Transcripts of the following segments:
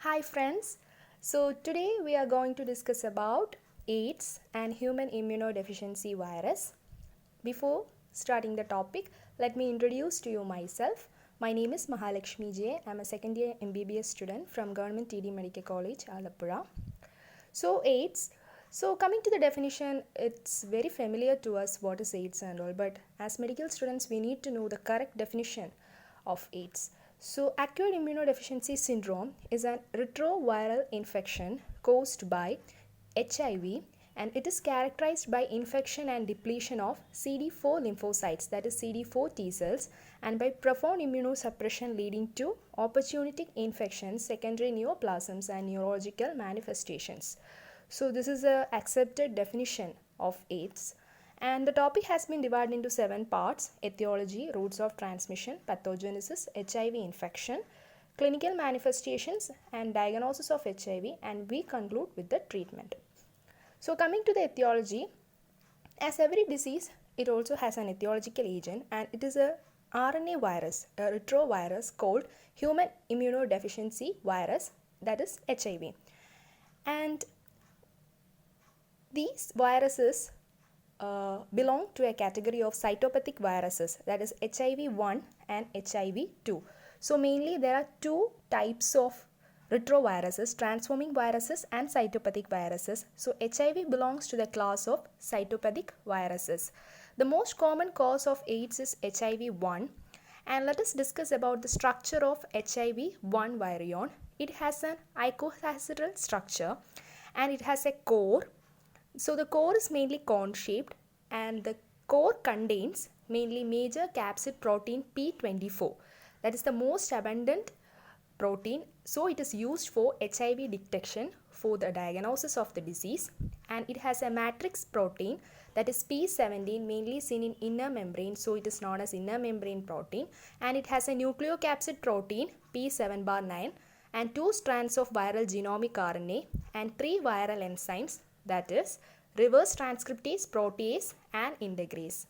Hi friends. So today we are going to discuss about AIDS and human immunodeficiency virus. Before starting the topic, let me introduce to you myself. My name is Mahalakshmi J. I am a second year MBBS student from Government TD Medical College, Alappuzha. So AIDS. So coming to the definition, it's very familiar to us what is AIDS and all, but as medical students we need to know the correct definition of AIDS. So acute immunodeficiency syndrome is an retroviral infection caused by HIV, and it is characterized by infection and depletion of CD4 lymphocytes, that is CD4 T cells, and by profound immunosuppression leading to opportunistic infections, secondary neoplasms, and neurological manifestations. So this is a accepted definition of AIDS. And the topic has been divided into 7 parts: etiology, routes of transmission, pathogenesis, HIV infection, clinical manifestations, and diagnosis of HIV, and we conclude with the treatment. So coming to the etiology, as every disease, it also has an etiological agent, and it is a RNA virus, a retrovirus called human immunodeficiency virus, that is HIV. And these viruses belong to a category of cytopathic viruses, that is HIV-1 and HIV-2. So mainly there are two types of retroviruses: transforming viruses and cytopathic viruses. So HIV belongs to the class of cytopathic viruses. The most common cause of AIDS is HIV-1, and let us discuss about the structure of HIV-1 virion. It has an icosahedral structure and it has a core. So the core is mainly cone shaped, and the core contains mainly major capsid protein P24. That is the most abundant protein. So it is used for HIV detection, for the diagnosis of the disease, and it has a matrix protein, that is P17, mainly seen in inner membrane, so it is known as inner membrane protein, and it has a nucleocapsid protein P7 bar 9 and 2 strands of viral genomic RNA and 3 viral enzymes, that is reverse transcriptase, protease, and integrase.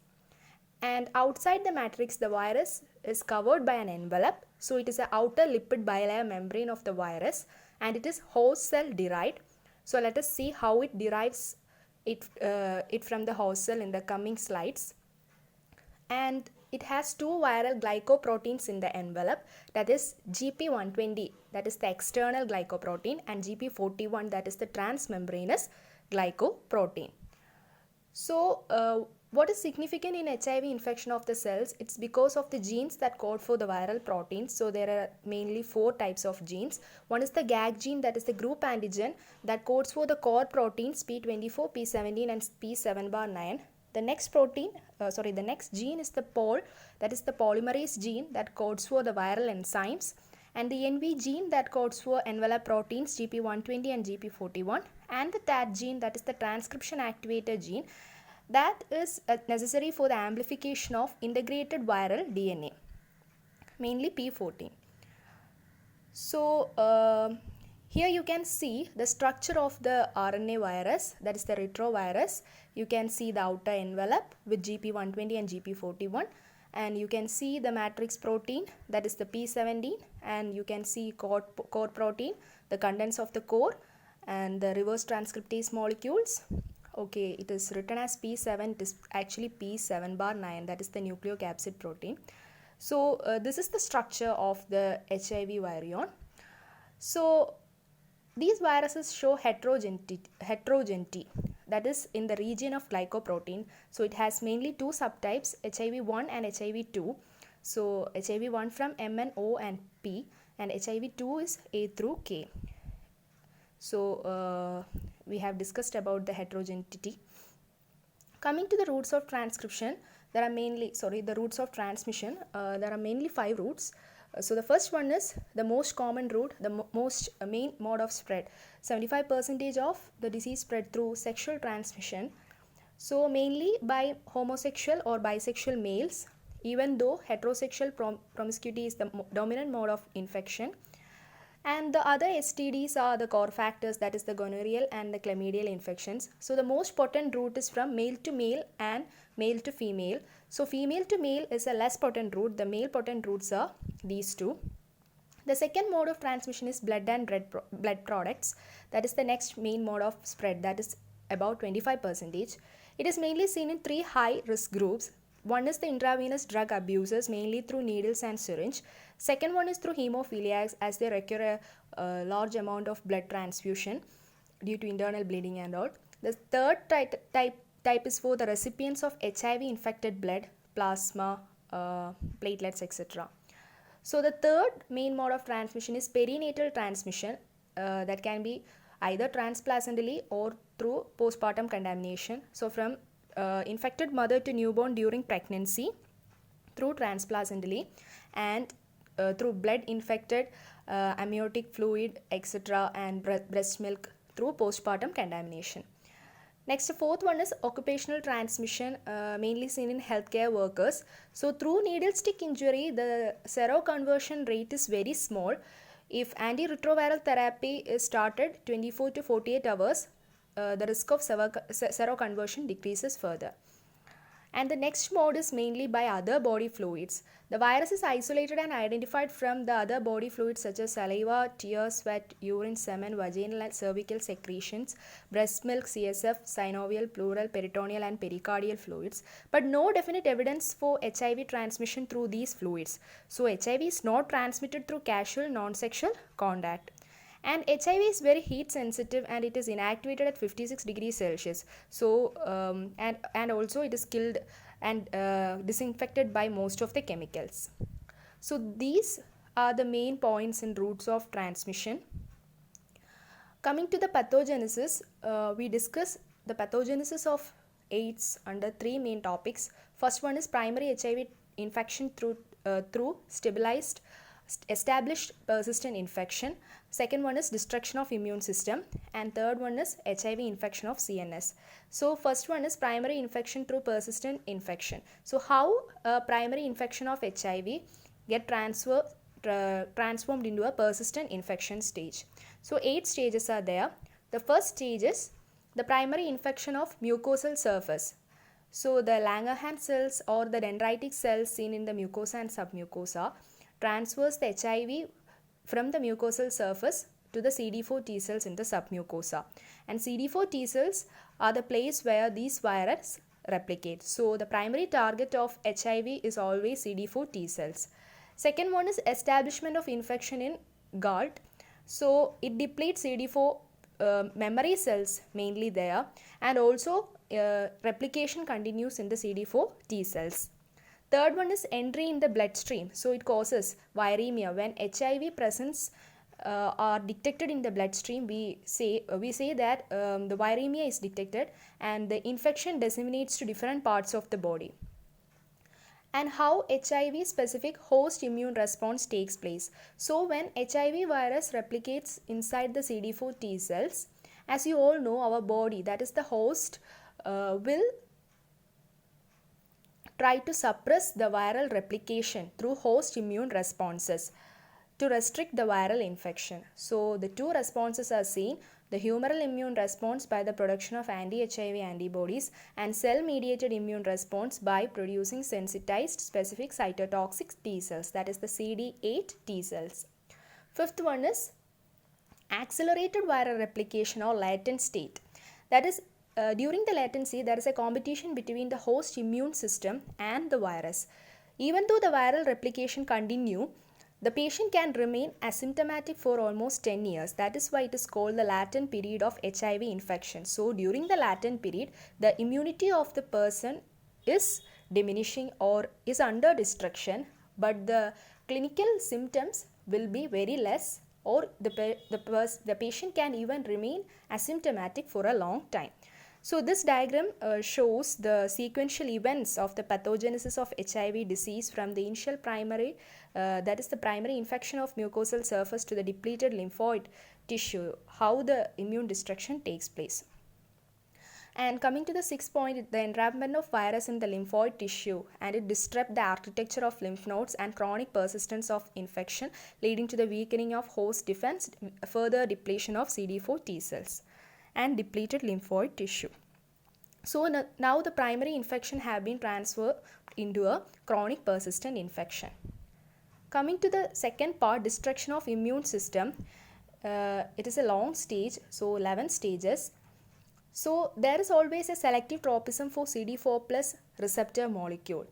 And outside the matrix, the virus is covered by an envelope. So it is an outer lipid bilayer membrane of the virus, and it is host cell derived. So let us see how it derives it from the host cell in the coming slides. And it has two viral glycoproteins in the envelope, that is GP120, that is the external glycoprotein, and GP41, that is the transmembranous glycoprotein. So what is significant in HIV infection of the cells? It's because of the genes that code for the viral proteins. So there are mainly 4 types of genes. One is the GAG gene, that is the group antigen that codes for the core proteins P24, P17, and P7 bar 9. The next the next gene is the POL, that is the polymerase gene that codes for the viral enzymes, and the NV gene that codes for envelope proteins GP120 and GP41, and the TAT gene, that is the transcription activator gene, that is necessary for the amplification of integrated viral DNA, mainly P14. So here you can see the structure of the RNA virus, that is the retrovirus. You can see the outer envelope with GP120 and GP41, and you can see the matrix protein, that is the P17, and you can see core protein, the contents of the core, and the reverse transcriptase molecules. Okay, it is written as P7, it is actually P7 bar 9, that is the nucleocapsid protein. So this is the structure of the HIV virion. So these viruses show heterogeneity, that is in the region of glycoprotein. So it has mainly 2 subtypes, HIV-1 and HIV-2. So HIV-1 from M and O and P, and HIV-2 is A through K. So we have discussed about the heterogeneity. Coming to the routes of transcription, there are mainly, the routes of transmission, there are mainly 5 routes. So the first one is the most common route, the most main mode of spread. 75% of the disease spread through sexual transmission. So mainly by homosexual or bisexual males, even though heterosexual promiscuity is the dominant mode of infection. And the other STDs are the core factors, that is the gonorrheal and the chlamydial infections. So the most potent route is from male to male and male to female. So female to male is a less potent route. The male potent routes are these two. The second mode of transmission is blood and blood products. That is the next main mode of spread, that is about 25%. It is mainly seen in three high risk groups. One is the intravenous drug abusers, mainly through needles and syringe. Second one is through hemophiliacs, as they require a large amount of blood transfusion due to internal bleeding and all. The third type is for the recipients of HIV infected blood, plasma, platelets, etc. So the third main mode of transmission is perinatal transmission, that can be either transplacentally or through postpartum contamination. So from infected mother to newborn during pregnancy, through transplacentally, and through blood infected amniotic fluid, etc., and breast milk through postpartum contamination. Next, the fourth one is occupational transmission, mainly seen in healthcare workers. So through needle stick injury, the seroconversion rate is very small. If antiretroviral therapy is started 24 to 48 hours, the risk of seroconversion decreases further. And the next mode is mainly by other body fluids. The virus is isolated and identified from the other body fluids such as saliva, tears, sweat, urine, semen, vaginal and cervical secretions, breast milk, CSF, synovial, pleural, peritoneal and pericardial fluids. But no definite evidence for HIV transmission through these fluids. So HIV is not transmitted through casual non-sexual contact. And HIV is very heat sensitive and it is inactivated at 56 degrees Celsius. So and also it is killed and disinfected by most of the chemicals. So these are the main points and routes of transmission. Coming to the pathogenesis, we discuss the pathogenesis of AIDS under three main topics. First one is primary HIV infection through established persistent infection. Second one is destruction of immune system, and third one is HIV infection of CNS. So first one is primary infection through persistent infection. So how a primary infection of HIV get transformed into a persistent infection stage. So 8 stages are there. The first stage is the primary infection of mucosal surface. So the Langerhans cells or the dendritic cells seen in the mucosa and submucosa transfers the HIV from the mucosal surface to the CD4 T cells in the submucosa. And CD4 T cells are the place where these viruses replicate. So the primary target of HIV is always CD4 T cells. Second one is establishment of infection in gut. So it depletes CD4 memory cells mainly there, and also replication continues in the CD4 T cells. Third one is entry in the bloodstream. So it causes viremia. When HIV presence are detected in the bloodstream, we say that the viremia is detected and the infection disseminates to different parts of the body. And how HIV specific host immune response takes place. So when HIV virus replicates inside the CD4 T cells, as you all know, our body, that is the host, will try to suppress the viral replication through host immune responses to restrict the viral infection. So the two responses are seen: the humoral immune response by the production of anti-HIV antibodies, and cell-mediated immune response by producing sensitized specific cytotoxic T cells, that is the CD8 T cells. Fifth one is accelerated viral replication or latent state. That is, during the latency, there is a competition between the host immune system and the virus. Even though the viral replication continue, the patient can remain asymptomatic for almost 10 years. That is why it is called the latent period of HIV infection. So during the latent period, the immunity of the person is diminishing or is under destruction, but the clinical symptoms will be very less, or the patient can even remain asymptomatic for a long time. So this diagram shows the sequential events of the pathogenesis of HIV disease from the initial primary, that is the primary infection of mucosal surface, to the depleted lymphoid tissue, how the immune destruction takes place. And coming to the sixth point, the entrapment of virus in the lymphoid tissue, and it disrupts the architecture of lymph nodes and chronic persistence of infection, leading to the weakening of host defense, further depletion of CD4 T cells and depleted lymphoid tissue. So now the primary infection have been transferred into a chronic persistent infection. Coming to the second part, destruction of immune system, it is a long stage, so 11 stages. So there is always a selective tropism for CD4 plus receptor molecule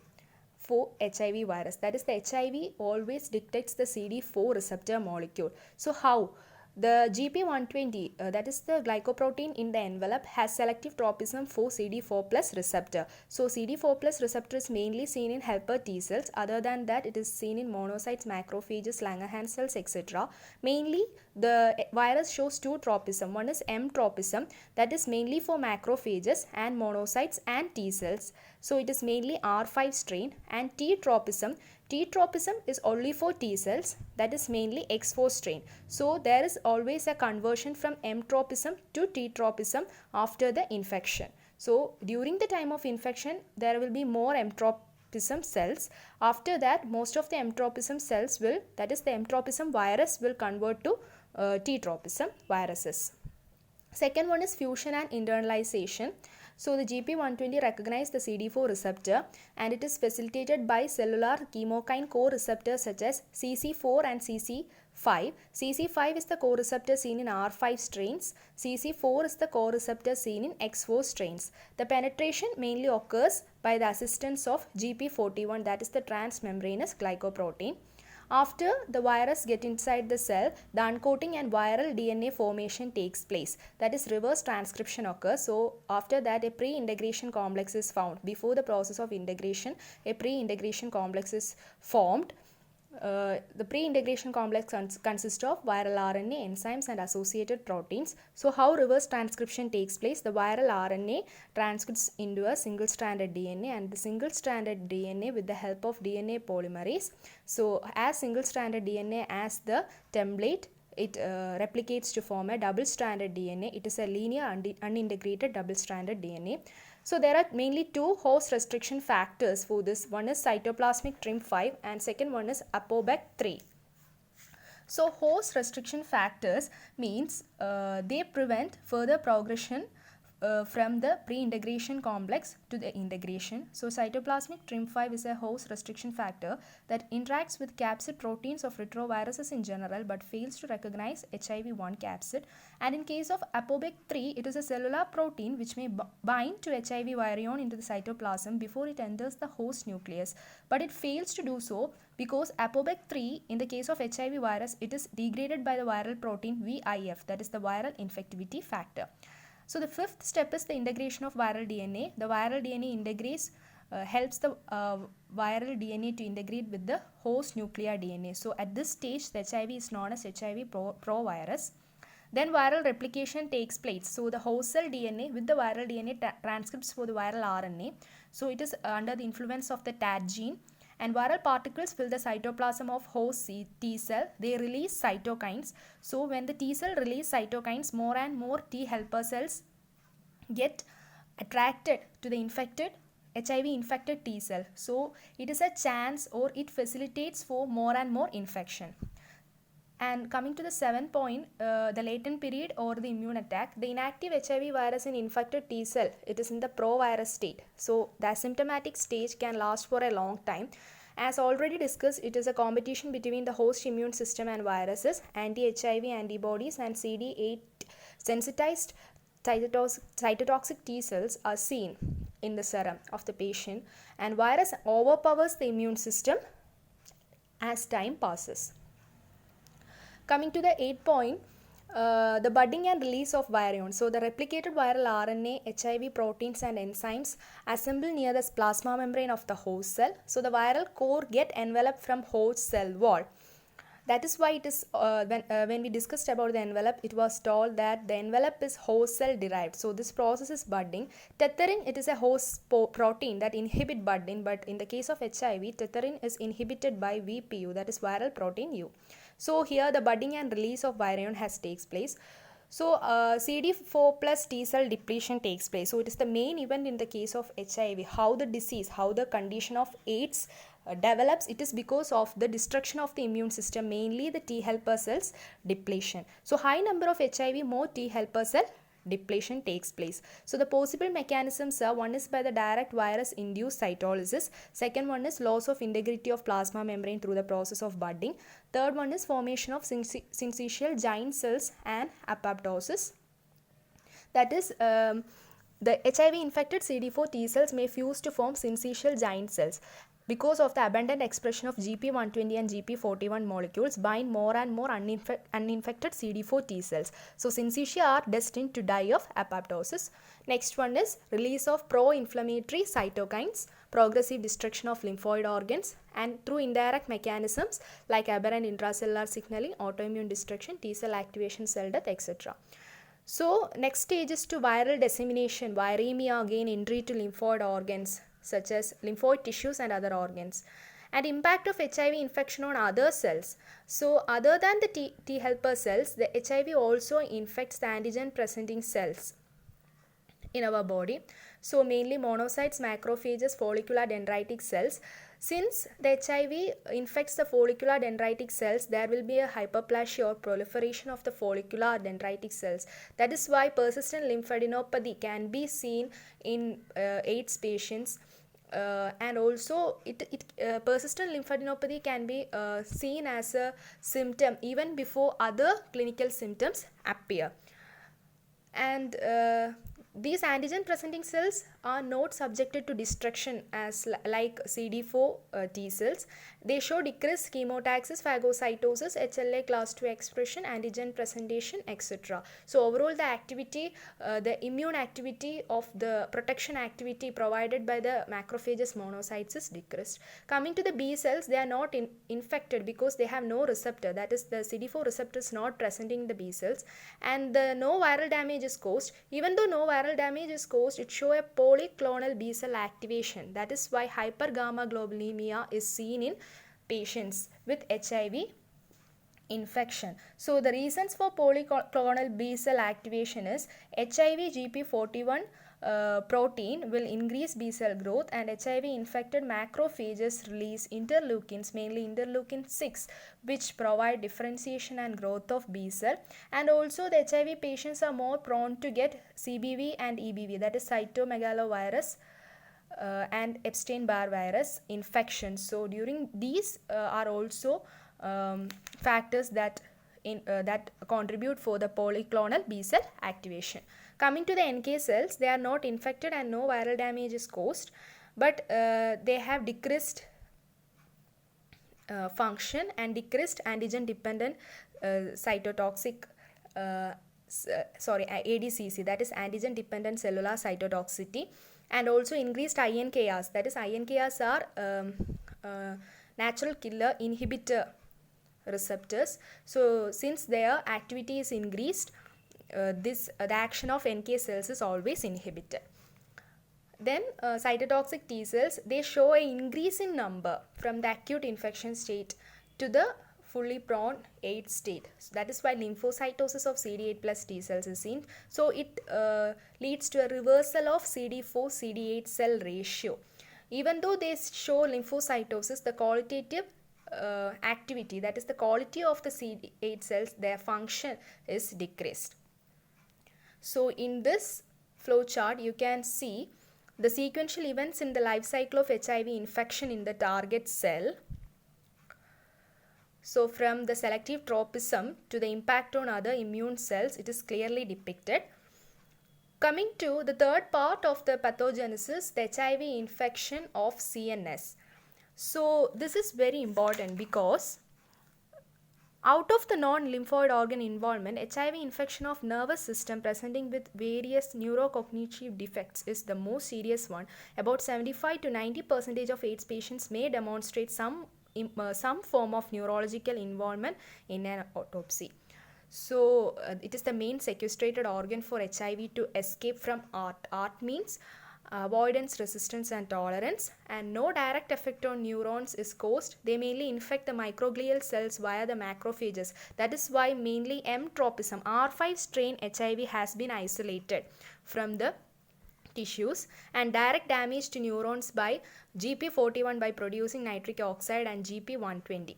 for HIV virus. That is, the HIV always detects the CD4 receptor molecule. So how? The GP120, that is the glycoprotein in the envelope, has selective tropism for CD4 plus receptor. So CD4 plus receptor is mainly seen in helper T cells. Other than that, it is seen in monocytes, macrophages, Langerhans cells, etc. Mainly, the virus shows two tropism. One is M tropism, that is mainly for macrophages and monocytes and T cells. So it is mainly R5 strain. And T tropism, T tropism is only for T cells, that is mainly X4 strain. So there is always a conversion from M tropism to T tropism after the infection. So during the time of infection, there will be more M tropism cells. After that, most of the M tropism cells will, that is the M tropism virus, will convert to T tropism viruses. Second one is fusion and internalization. So the GP120 recognizes the CD4 receptor, and it is facilitated by cellular chemokine co-receptors such as CC4 and CC5. CC5 is the co-receptor seen in R5 strains. CC4 is the co-receptor seen in X4 strains. The penetration mainly occurs by the assistance of GP41, that is the transmembranous glycoprotein. After the virus gets inside the cell, the uncoating and viral DNA formation takes place. That is, reverse transcription occurs. So after that, a pre-integration complex is found. Before the process of integration, a pre-integration complex is formed. The pre-integration complex consists of viral RNA, enzymes and associated proteins. So how reverse transcription takes place? The viral RNA transcripts into a single-stranded DNA, and the single-stranded DNA with the help of DNA polymerase. So as single-stranded DNA as the template, it replicates to form a double-stranded DNA. It is a linear unintegrated double-stranded DNA. So there are mainly two host restriction factors for this. One is cytoplasmic TRIM5 and second one is ApoBec3. So host restriction factors means they prevent further progression from the pre-integration complex to the integration. So cytoplasmic TRIM5 is a host restriction factor that interacts with capsid proteins of retroviruses in general but fails to recognize HIV-1 capsid. And in case of ApoBec3, it is a cellular protein which may bind to HIV virion into the cytoplasm before it enters the host nucleus. But it fails to do so because ApoBec3, in the case of HIV virus, it is degraded by the viral protein VIF, that is the viral infectivity factor. So the fifth step is the integration of viral DNA. The viral DNA integrase helps the viral DNA to integrate with the host nuclear DNA. So at this stage, the HIV is known as HIV provirus. Then viral replication takes place. So the host cell DNA with the viral DNA transcripts for the viral RNA. So it is under the influence of the TAT gene. And viral particles fill the cytoplasm of host T cell. They release cytokines. So when the T cell release cytokines, more and more T helper cells get attracted to the infected HIV infected T cell. So it is a chance, or it facilitates for more and more infection. And coming to the 7th point, the latent period or the immune attack. The inactive HIV virus in infected T cell, it is in the provirus state. So the asymptomatic stage can last for a long time. As already discussed, it is a competition between the host immune system and viruses. Anti-HIV antibodies and CD8 sensitized cytotoxic T cells are seen in the serum of the patient, and virus overpowers the immune system as time passes. Coming to the 8th point, the budding and release of virions. So the replicated viral RNA, HIV proteins and enzymes assemble near the plasma membrane of the host cell. So the viral core get enveloped from host cell wall. That is why it is when we discussed about the envelope, it was told that the envelope is host cell derived. So this process is budding. Tetherine, it is a host protein that inhibit budding, but in the case of HIV, tetherine is inhibited by VPU, that is viral protein U. So here the budding and release of virion has takes place. So CD4 plus T cell depletion takes place. So it is the main event in the case of HIV. How the disease, how the condition of AIDS develops, it is because of the destruction of the immune system, mainly the T helper cells depletion. So high number of HIV, more T helper cell depletion takes place. So the possible mechanisms are, one is by the direct virus induced cytolysis, second one is loss of integrity of plasma membrane through the process of budding, third one is formation of syncytial giant cells and apoptosis. That is, the HIV infected CD4 T cells may fuse to form syncytial giant cells. Because of the abundant expression of GP120 and GP41 molecules bind more and more uninfected CD4 T cells. So syncytia are destined to die of apoptosis. Next one is release of pro-inflammatory cytokines, progressive destruction of lymphoid organs, and through indirect mechanisms like aberrant intracellular signaling, autoimmune destruction, T cell activation, cell death, etc. So next stage is to viral dissemination, viremia, again entry to lymphoid organs such as lymphoid tissues and other organs, and impact of HIV infection on other cells. So other than the T helper cells, the HIV also infects the antigen presenting cells in our body. So mainly monocytes, macrophages, follicular dendritic cells. Since the HIV infects the follicular dendritic cells, there will be a hyperplasia or proliferation of the follicular dendritic cells. That is why persistent lymphadenopathy can be seen in AIDS patients. And also persistent lymphadenopathy can be seen as a symptom even before other clinical symptoms appear. And these antigen presenting cells are not subjected to destruction as like CD4 T cells. They show decreased chemotaxis, phagocytosis, HLA class 2 expression, antigen presentation, etc. So overall the activity, the immune activity of the protection activity provided by the macrophages monocytes is decreased. Coming to the B cells, they are not infected because they have no receptor, that is the CD4 receptor is not present in the B cells, and no viral damage is caused. Even though no viral damage is caused, it shows a polyclonal B cell activation. That is why hypergammaglobulinemia is seen in patients with HIV infection. So the reasons for polyclonal B cell activation is HIV GP41 protein will increase B cell growth, and HIV infected macrophages release interleukins, mainly interleukin 6, which provide differentiation and growth of B cell. And also the HIV patients are more prone to get CBV and EBV, that is cytomegalovirus and Epstein-Barr virus infections. So during these are also factors that contribute for the polyclonal B cell activation. Coming to the NK cells, they are not infected and no viral damage is caused, but they have decreased function and decreased antigen dependent cytotoxic ADCC, that is antigen dependent cellular cytotoxicity, and also increased INKRs, that is INKRs are natural killer inhibitor receptors. So since their activity is increased, the action of NK cells is always inhibited. Then cytotoxic T cells, they show an increase in number from the acute infection state to the fully prone AIDS state. So that is why lymphocytosis of CD8 plus T cells is seen. So it leads to a reversal of CD4 CD8 cell ratio. Even though they show lymphocytosis, the qualitative activity, that is the quality of the CD8 cells, their function is decreased. So in this flow chart, you can see the sequential events in the life cycle of HIV infection in the target cell. So from the selective tropism to the impact on other immune cells, it is clearly depicted. Coming to the third part of the pathogenesis, the HIV infection of CNS. So this is very important because out of the non-lymphoid organ involvement, HIV infection of nervous system presenting with various neurocognitive defects is the most serious one. About 75 to 90% of AIDS patients may demonstrate some form of neurological involvement in an autopsy. So it is the main sequestrated organ for HIV to escape from ART. ART means avoidance, resistance and tolerance, and no direct effect on neurons is caused. They mainly infect the microglial cells via the macrophages. That is why mainly M tropism, R5 strain HIV has been isolated from the tissues, and direct damage to neurons by GP41 by producing nitric oxide and GP120.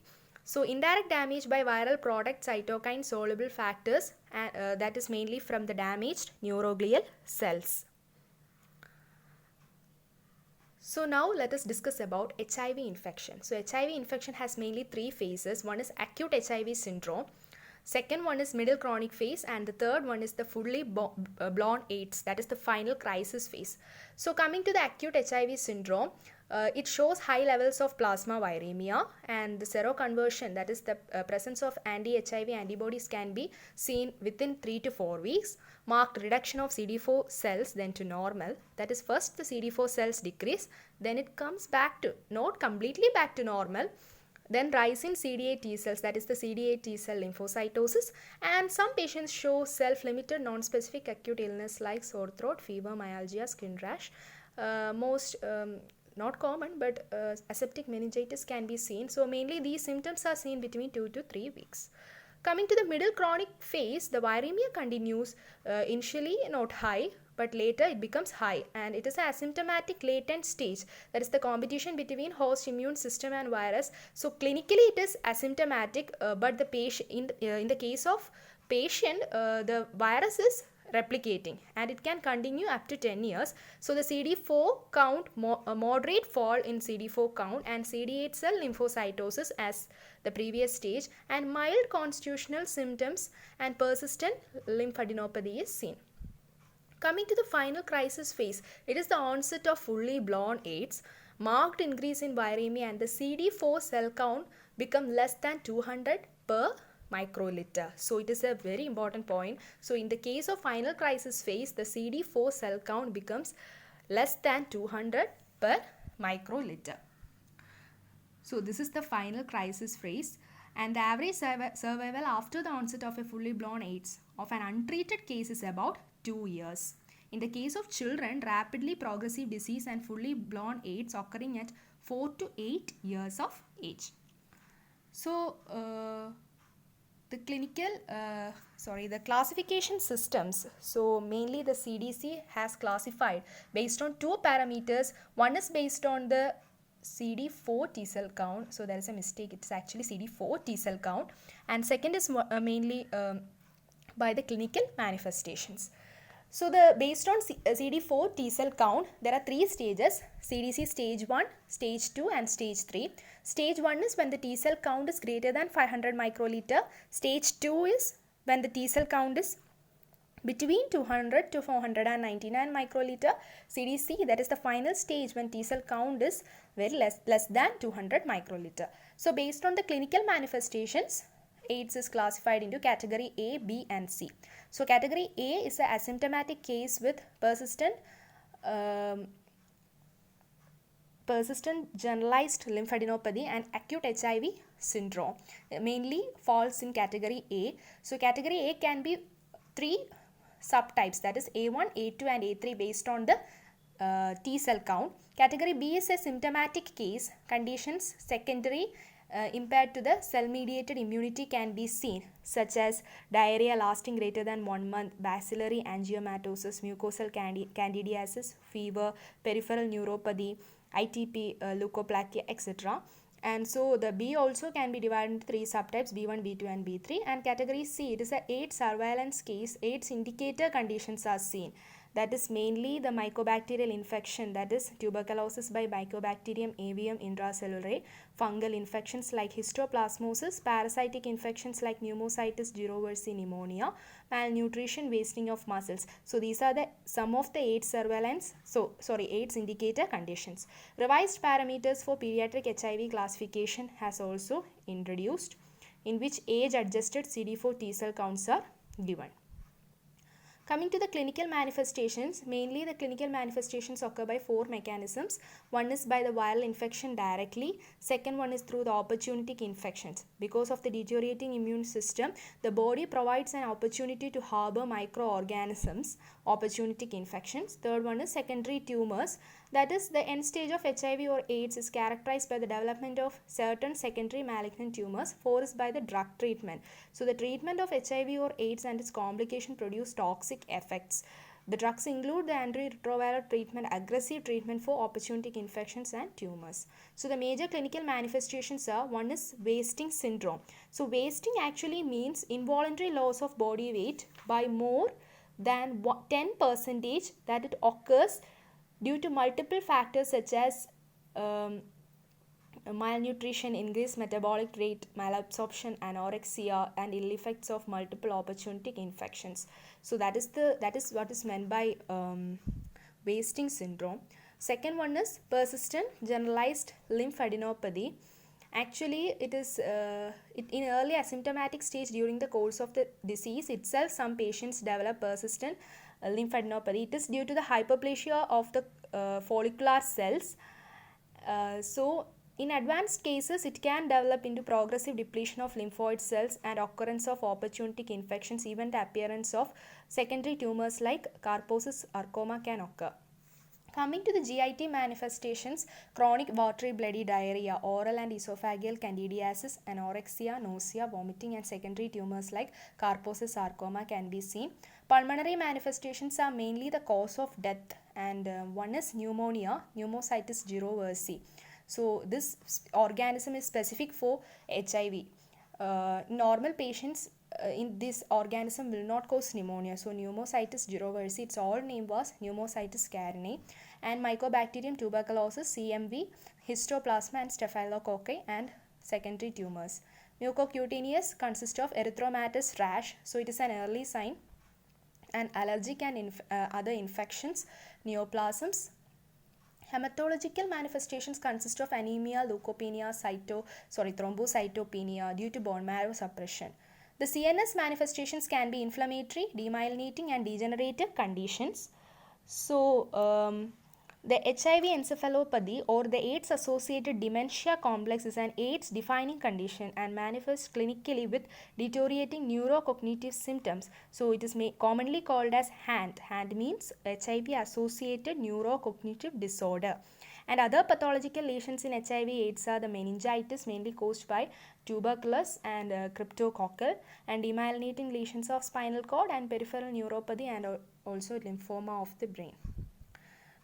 So indirect damage by viral product cytokine soluble factors, that is mainly from the damaged neuroglial cells. So now let us discuss about HIV infection. So HIV infection has mainly three phases. One is acute HIV syndrome, second one is middle chronic phase, and the third one is the fully blown AIDS, that is the final crisis phase. So coming to the acute HIV syndrome, it shows high levels of plasma viremia, and the seroconversion, that is the presence of anti-HIV antibodies, can be seen within 3 to 4 weeks. Marked reduction of CD4 cells then to normal, that is first the CD4 cells decrease, then it comes back to, not completely back to normal, then rise in CD8 T cells, that is the CD8 T cell lymphocytosis, and some patients show self-limited non-specific acute illness like sore throat, fever, myalgia, skin rash. Most not common, but aseptic meningitis can be seen. So mainly these symptoms are seen between 2 to 3 weeks. Coming to the middle chronic phase, the viremia continues, initially not high, but later it becomes high, and it is an asymptomatic latent stage, that is the competition between host immune system and virus. So clinically it is asymptomatic, but the patient, in the case of patient, the virus is replicating and it can continue up to 10 years. So the CD4 count, moderate fall in CD4 count, and CD8 cell lymphocytosis as the previous stage, and mild constitutional symptoms and persistent lymphadenopathy is seen. Coming to the final crisis phase, it is the onset of fully blown AIDS, marked increase in viremia, and the CD4 cell count become less than 200 per microliter. So it is a very important point. So in the case of final crisis phase, the CD4 cell count becomes less than 200 per microliter. So this is the final crisis phase, and the average survival after the onset of a fully blown AIDS of an untreated case is about 2 years. In the case of children, rapidly progressive disease and fully blown AIDS occurring at 4 to 8 years of age. So the classification systems. So mainly the CDC has classified based on two parameters. One is based on the CD4 T cell count. So there is a mistake. It's actually CD4 T cell count. And second is mainly by the clinical manifestations. So based on CD4 T cell count, there are three stages: CDC stage 1, stage 2 and stage 3. Stage 1 is when the T cell count is greater than 500 microliter. Stage 2 is when the T cell count is between 200 to 499 microliter. CDC, that is the final stage when T cell count is very less than 200 microliter. So based on the clinical manifestations, AIDS is classified into category A, B and C. So category A is an asymptomatic case with persistent generalized lymphadenopathy and acute HIV syndrome. Mainly falls in category A. So category A can be three subtypes, that is A1, A2 and A3 based on the T cell count. Category B is a symptomatic case. Conditions secondary impaired to the cell-mediated immunity can be seen, such as diarrhea lasting greater than 1 month, bacillary angiomatosis, mucosal candidiasis, fever, peripheral neuropathy, ITP, leukoplakia, etc. And so the B also can be divided into three subtypes, B1, B2 and B3. And category C, it is a AIDS surveillance case. AIDS indicator conditions are seen. That is mainly the mycobacterial infection, that is tuberculosis by Mycobacterium avium intracellularly, fungal infections like histoplasmosis, parasitic infections like pneumocystis jirovecii pneumonia, malnutrition, wasting of muscles. So these are some of the AIDS surveillance, AIDS indicator conditions. Revised parameters for pediatric HIV classification has also introduced, in which age adjusted CD4 T cell counts are given. Coming to the clinical manifestations, mainly the clinical manifestations occur by four mechanisms. One is by the viral infection directly. Second one is through the opportunistic infections. Because of the deteriorating immune system, the body provides an opportunity to harbor microorganisms, opportunistic infections. Third one is secondary tumors. That is, the end stage of HIV or AIDS is characterized by the development of certain secondary malignant tumors. Four is by the drug treatment. So the treatment of HIV or AIDS and its complication produce toxic effects, The drugs include the antiretroviral treatment, aggressive treatment for opportunistic infections and tumors. So the major clinical manifestations are, one is wasting syndrome. So wasting actually means involuntary loss of body weight by more than 10% that it occurs due to multiple factors such as malnutrition, increased metabolic rate, malabsorption, anorexia, and ill effects of multiple opportunistic infections. So that is what is meant by wasting syndrome. Second one is persistent generalized lymphadenopathy. Actually, it is in early asymptomatic stage during the course of the disease itself. Some patients develop persistent lymphadenopathy. It is due to the hyperplasia of the follicular cells. So in advanced cases, it can develop into progressive depletion of lymphoid cells and occurrence of opportunistic infections. Even the appearance of secondary tumors like Kaposi sarcoma can occur. Coming to the GIT manifestations, chronic watery bloody diarrhea, oral and esophageal candidiasis, anorexia, nausea, vomiting, and secondary tumors like Kaposi sarcoma can be seen. Pulmonary manifestations are mainly the cause of death, and one is pneumonia, pneumocystis jirovecii. So this organism is specific for HIV. Normal patients in this organism will not cause pneumonia. So pneumocystis jirovecii, its old name was pneumocystis carinii, and Mycobacterium tuberculosis, CMV, histoplasma and staphylococci, and secondary tumors. Mucocutaneous consists of erytheromatous rash, so it is an early sign, and allergic and other infections, neoplasms. Hematological manifestations consist of anemia, leukopenia, thrombocytopenia due to bone marrow suppression. The CNS manifestations can be inflammatory, demyelinating, and degenerative conditions. So, the HIV encephalopathy or the AIDS associated dementia complex is an AIDS defining condition and manifests clinically with deteriorating neurocognitive symptoms. So it is commonly called as HAND. HAND means HIV associated neurocognitive disorder. And other pathological lesions in HIV AIDS are the meningitis, mainly caused by tuberculosis and cryptococcal, and demyelinating lesions of spinal cord and peripheral neuropathy, and also lymphoma of the brain.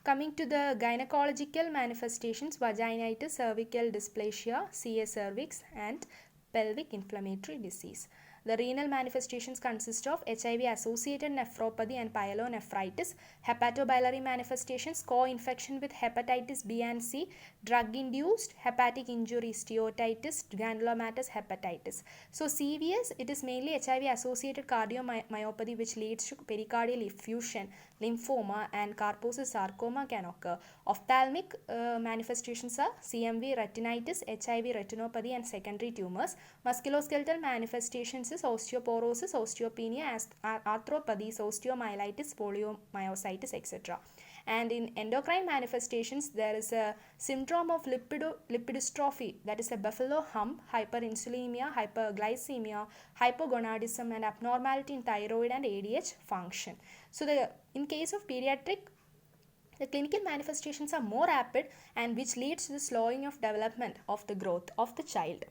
Coming to the gynecological manifestations, vaginitis, cervical dysplasia, CA cervix, and pelvic inflammatory disease. The renal manifestations consist of HIV-associated nephropathy and pyelonephritis, hepatobiliary manifestations, co-infection with hepatitis B and C, drug-induced hepatic injury, steatosis, granulomatous hepatitis. So CVS, it is mainly HIV-associated cardiomyopathy which leads to pericardial effusion, lymphoma, and Kaposi sarcoma can occur. Ophthalmic manifestations are CMV, retinitis, HIV retinopathy, and secondary tumors. Musculoskeletal manifestations is osteoporosis, osteopenia, arthropathies, osteomyelitis, poliomyositis, etc. And in endocrine manifestations, there is a syndrome of lipidystrophy, that is a buffalo hump, hyperinsulinemia, hyperglycemia, hypogonadism, and abnormality in thyroid and ADH function. So in case of pediatric, the clinical manifestations are more rapid and which leads to the slowing of development of the growth of the child.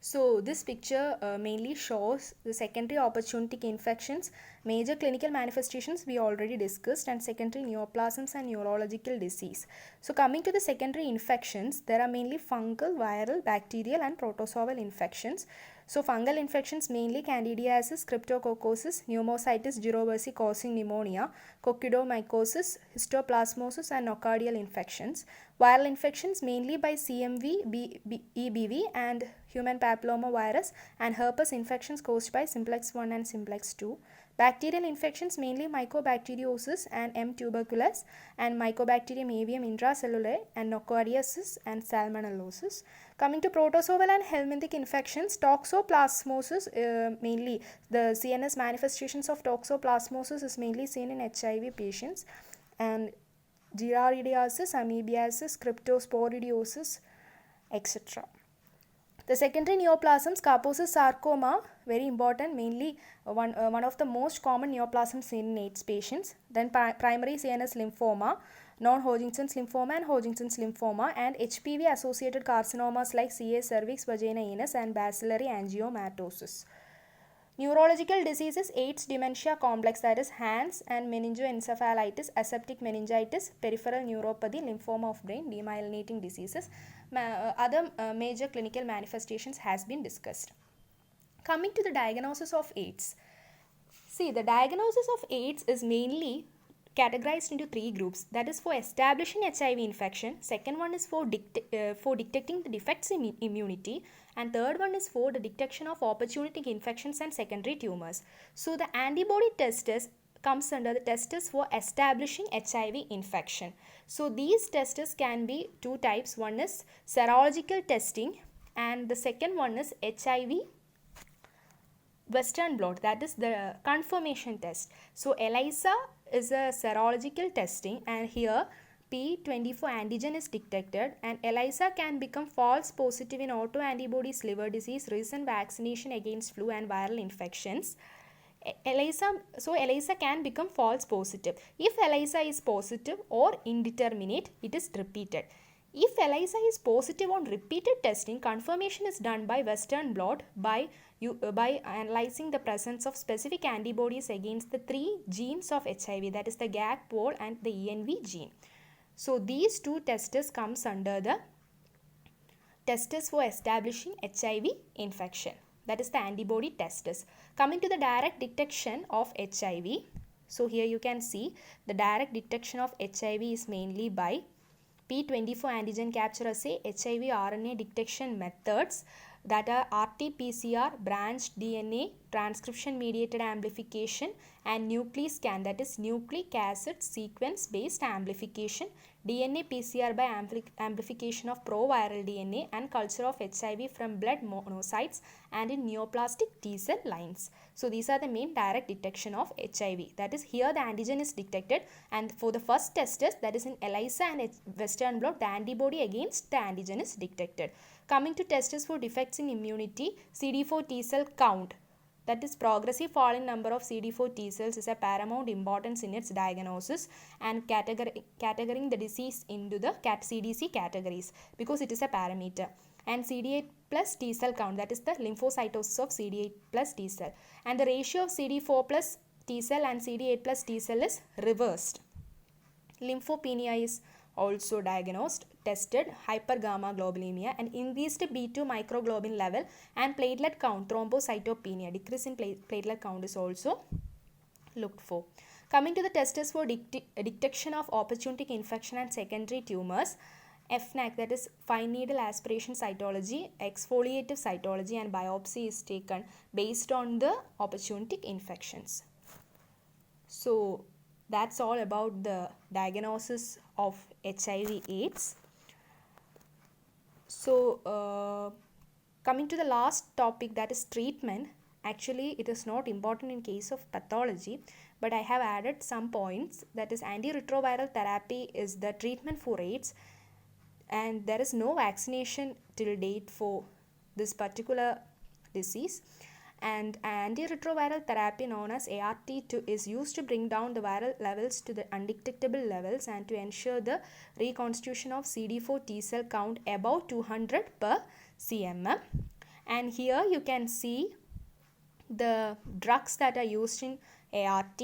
So this picture mainly shows the secondary opportunistic infections, major clinical manifestations we already discussed, and secondary neoplasms and neurological disease. So coming to the secondary infections, there are mainly fungal, viral, bacterial, and protozoal infections. So fungal infections mainly candidiasis, cryptococcosis, pneumocystis jirovecii causing pneumonia, coccidioidomycosis, histoplasmosis, and nocardial infections. Viral infections mainly by CMV, EBV, and human papillomavirus, and herpes infections caused by simplex 1 and simplex 2. Bacterial infections mainly mycobacteriosis and M. tuberculosis, and Mycobacterium avium intracellular, and nocardiasis and salmonellosis. Coming to protozoal and helminthic infections, toxoplasmosis, mainly the CNS manifestations of toxoplasmosis is mainly seen in HIV patients, and giardiasis, amoebiasis, cryptosporidiosis, etc. The secondary neoplasms, Kaposi sarcoma, very important, mainly one of the most common neoplasms seen in AIDS patients. Then primary CNS lymphoma, non-Hodgkin's lymphoma and Hodgkin's lymphoma, and HPV associated carcinomas like CA cervix, vagina anus, and bacillary angiomatosis. Neurological diseases, AIDS, dementia complex, that is HANS, and meningoencephalitis, aseptic meningitis, peripheral neuropathy, lymphoma of brain, demyelinating diseases. Other major clinical manifestations has been discussed. Coming to the diagnosis of AIDS. See, the diagnosis of AIDS is mainly categorized into three groups. That is for establishing HIV infection. Second one is for detecting the defects in immunity. And third one is for the detection of opportunistic infections and secondary tumors. So the antibody testers comes under the testers for establishing HIV infection. So these testers can be two types. One is serological testing and the second one is HIV Western blot, that is the confirmation test. So ELISA is a serological testing and here P24 antigen is detected and ELISA can become false positive in autoantibodies, liver disease, recent vaccination against flu and viral infections. ELISA can become false positive. If ELISA is positive or indeterminate, it is repeated. If ELISA is positive on repeated testing, confirmation is done by Western blot by analyzing the presence of specific antibodies against the three genes of HIV, that is the GAG, POL and the ENV gene. So these two testers comes under the testers for establishing HIV infection, that is the antibody testers. Coming to the direct detection of HIV. So here you can see the direct detection of HIV is mainly by P24 antigen capture assay, HIV RNA detection methods that are RT-PCR, branched DNA, transcription mediated amplification and nucleoscan, that is nucleic acid sequence based amplification, DNA PCR by amplification of proviral DNA and culture of HIV from blood monocytes and in neoplastic T cell lines. So these are the main direct detection of HIV. That is here the antigen is detected and for the first testers, that is in ELISA and Western blot, the antibody against the antigen is detected. Coming to testers for defects in immunity, CD4 T cell count, that is progressive fall in number of CD4 T cells, is a paramount importance in its diagnosis and categorizing the disease into the CDC categories because it is a parameter. And CD8 plus T cell count, that is the lymphocytosis of CD8 plus T cell. And the ratio of CD4 plus T cell and CD8 plus T cell is reversed. Lymphopenia is also diagnosed, tested, hypergamma-globulinemia and increased B2 microglobin level and platelet count, thrombocytopenia, decrease in platelet count is also looked for. Coming to the testers for detection of opportunistic infection and secondary tumors, FNAC, that is fine needle aspiration cytology, exfoliative cytology and biopsy is taken based on the opportunistic infections. So that's all about the diagnosis of HIV AIDS. So coming to the last topic, that is treatment. Actually it is not important in case of pathology, but I have added some points. That is antiretroviral therapy is the treatment for AIDS and there is no vaccination till date for this particular disease. And antiretroviral therapy known as ART2 is used to bring down the viral levels to the undetectable levels and to ensure the reconstitution of CD4 T cell count above 200 per cm. And here you can see the drugs that are used in ART.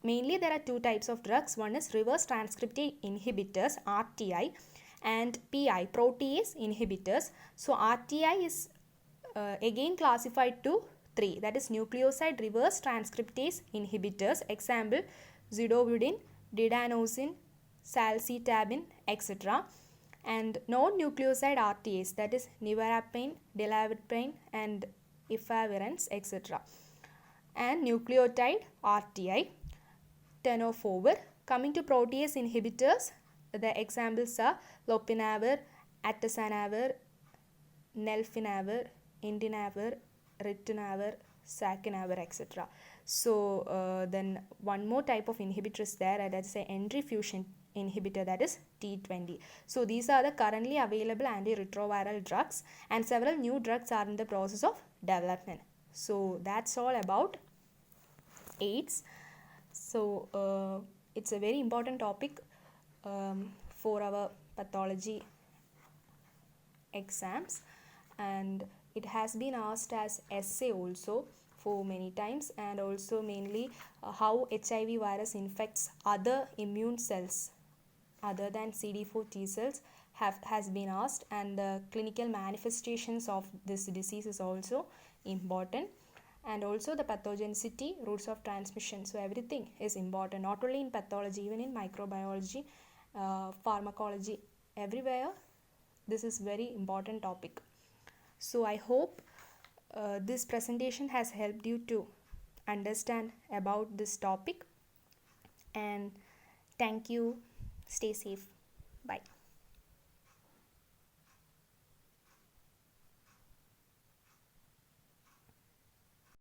Mainly there are two types of drugs. One is reverse transcriptase inhibitors, RTI, and PI, protease inhibitors. So RTI is again classified to 3, that is nucleoside reverse transcriptase inhibitors, example zidovudine, didanosine, salcitabine, etc. And non-nucleoside RTAs, that is nevirapine, delavirapine and efavirenz, etc. And nucleotide RTI, tenofovir. Coming to protease inhibitors, the examples are lopinavir, atazanavir, nelfinavir, indinavir, ritonavir, saquinavir, etc. So then one more type of inhibitor is there, that is an entry fusion inhibitor, that is T20. So these are the currently available antiretroviral drugs and several new drugs are in the process of development. So that's all about AIDS. So it's a very important topic for our pathology exams and it has been asked as essay also for many times, and also mainly how HIV virus infects other immune cells other than CD4 T cells has been asked, and the clinical manifestations of this disease is also important, and also the pathogenicity, routes of transmission. So everything is important, not only in pathology, even in microbiology, pharmacology, everywhere this is very important topic. So I hope this presentation has helped you to understand about this topic, and thank you. Stay safe. Bye.